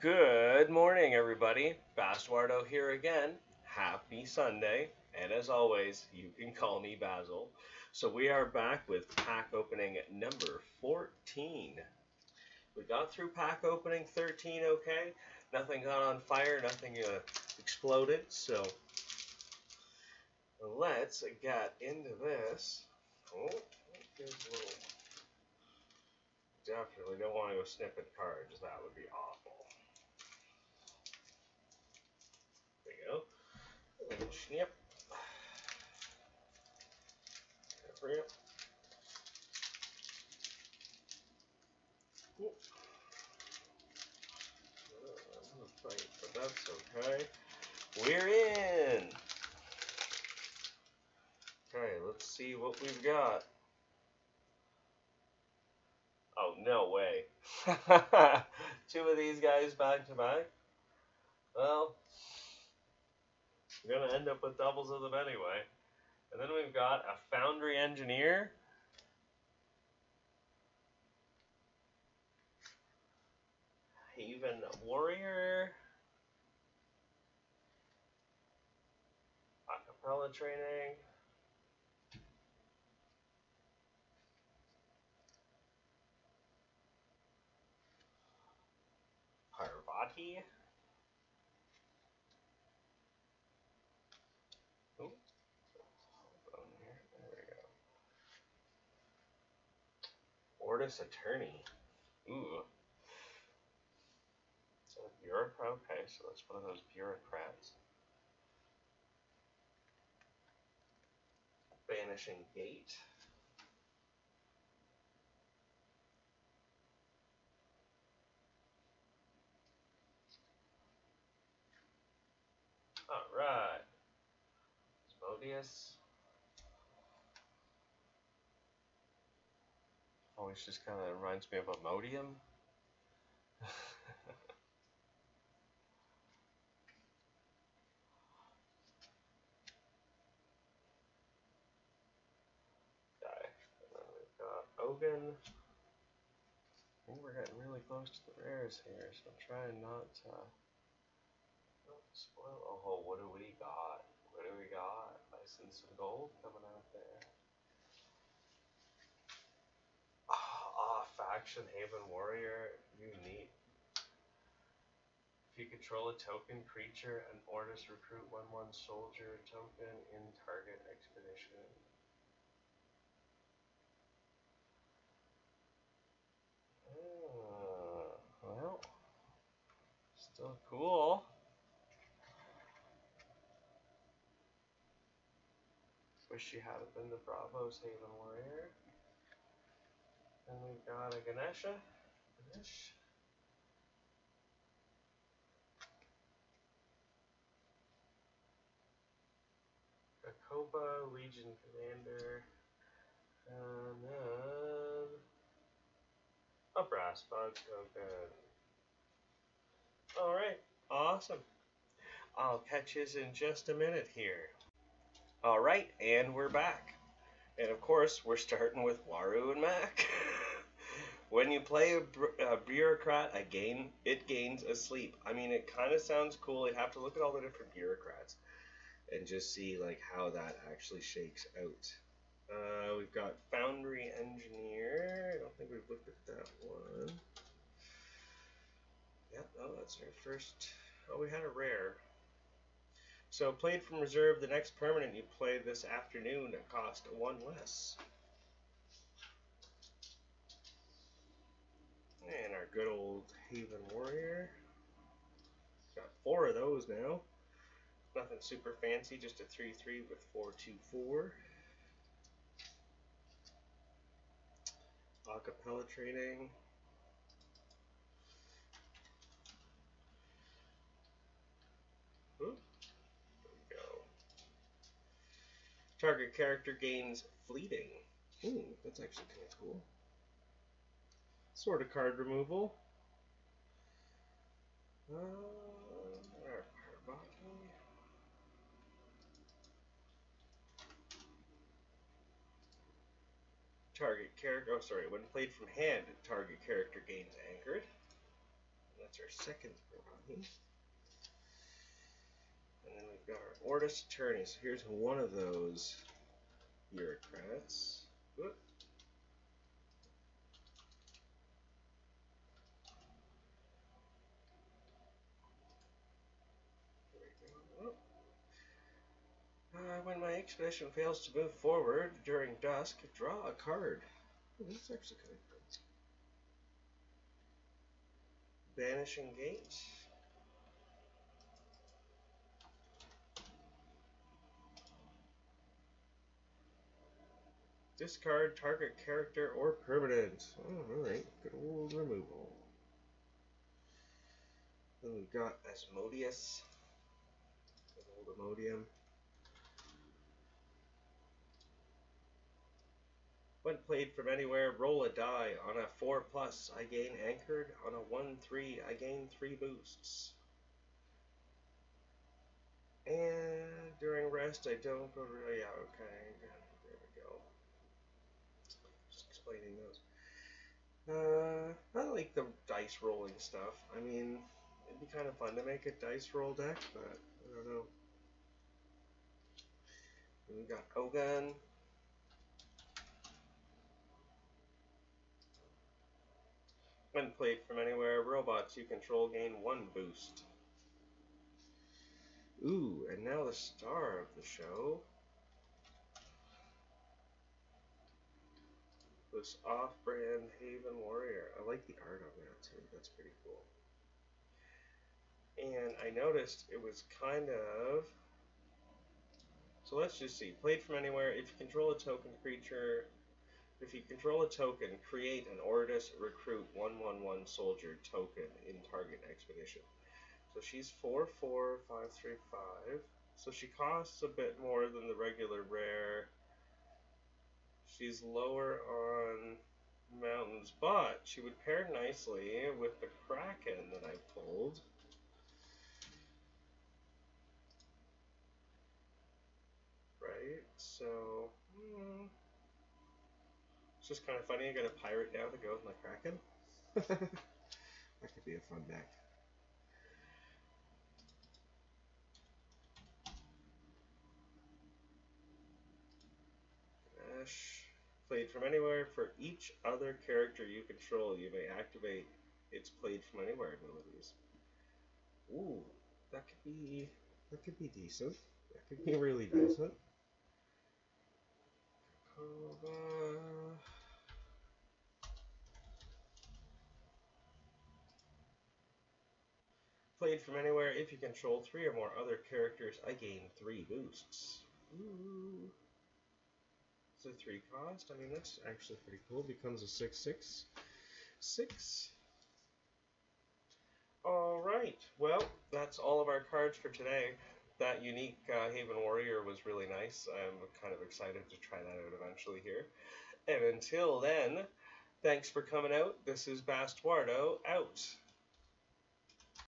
Good morning, everybody. Bastardo here again. Happy Sunday. And as always, you can call me Basil. So we are back with pack opening number 14. We got through pack opening 13 okay. Nothing got on fire, nothing exploded. So let's get into this. Oh, there's a little. Definitely don't want to go snipping cards. That would be awful. There you go. Snip. Yep. Fight, but that's okay. We're in. Okay, let's see what we've got. Oh, no way. Two of these guys back to back. Well, we're going to end up with doubles of them anyway. And then we've got a Foundry Engineer. Haven Warrior. Acapella Training. Parvati. Oh, hold on here. There we go. Ortis Attorney. Ooh. So bureaucrat. Okay, so that's one of those bureaucrats. Vanishing Gate. Alright. Modius. Always just kind of reminds me of Imodium. Die. And then we've got Ogun. I think we're getting really close to the rares here, so I'm trying not to spoil. Oh, what do we got? What do we got? I see some gold coming out there. Faction Haven Warrior. Unique. If you control a token creature, an Ortis recruit 1/1 soldier token in target expedition. Well, still cool. Wish she hadn't been the Bravos Haven Warrior. And we've got a Ganesha. Ganesh. Kakoba, Legion Commander. And then a Brass Bug token. Alright, awesome. I'll catch you in just a minute here. Alright, and we're back. And of course, we're starting with Waru and Mac. When you play a bureaucrat, it gains a sleep. I mean, it kind of sounds cool. You have to look at all the different bureaucrats and just see like how that actually shakes out. We've got Foundry Engineer. I don't think we've looked at that one. Yep, oh, that's our first. Oh, we had a rare. So played from reserve, the next permanent you play this afternoon cost 1 less. And our good old Haven Warrior. Got 4 of those now. Nothing super fancy, just a 3/3 with 4/2/4. Acapella Training. Ooh, there we go. Target character gains Fleeting. Ooh, that's actually kind of cool. Sort of card removal. Target character. Oh, sorry. When played from hand, target character gains Anchored. That's our second Brahmi. And then we've got our Ortus Attorney. So here's one of those bureaucrats. Whoop. When my expedition fails to move forward during dusk, draw a card. Oh, that's actually kind of cool. Vanishing Gate. Discard target character or permanent. Oh, alright, good old removal. Then we've got Asmodeus. Good old Imodium. When played from anywhere, roll a die. On a 4+, I gain anchored. On a 1/3, I gain 3 boosts. And during rest, I don't go to... Yeah, okay. There we go. Just explaining those. I like the dice rolling stuff. I mean, it'd be kind of fun to make a dice roll deck, but I don't know. And we got Ogun. When played from anywhere, robots you control gain 1 boost. Ooh, and now the star of the show. This off-brand Haven Warrior. I like the art on that too. That's pretty cool. And I noticed it was kind of... So let's just see. Played from anywhere. If you control a token creature... If you control a token, create an Ortus Recruit 1/1/1 soldier token in target expedition. So she's 4/4, 5/3/5. So she costs a bit more than the regular rare. She's lower on mountains, but she would pair nicely with the Kraken that I pulled. Right? So, it's just kind of funny. I got a pirate now to go with my Kraken. That could be a fun deck. Played from anywhere. For each other character you control, you may activate its played from anywhere abilities. Ooh, that could be decent. That could be really decent. Played from anywhere. If you control 3 or more other characters, I gain 3 boosts. Ooh. It's a 3 cost. I mean, that's actually pretty cool. Becomes a 6/6. 6. Alright, well, that's all of our cards for today. That unique Haven Warrior was really nice. I'm kind of excited to try that out eventually here. And until then, thanks for coming out. This is Bastuardo, out.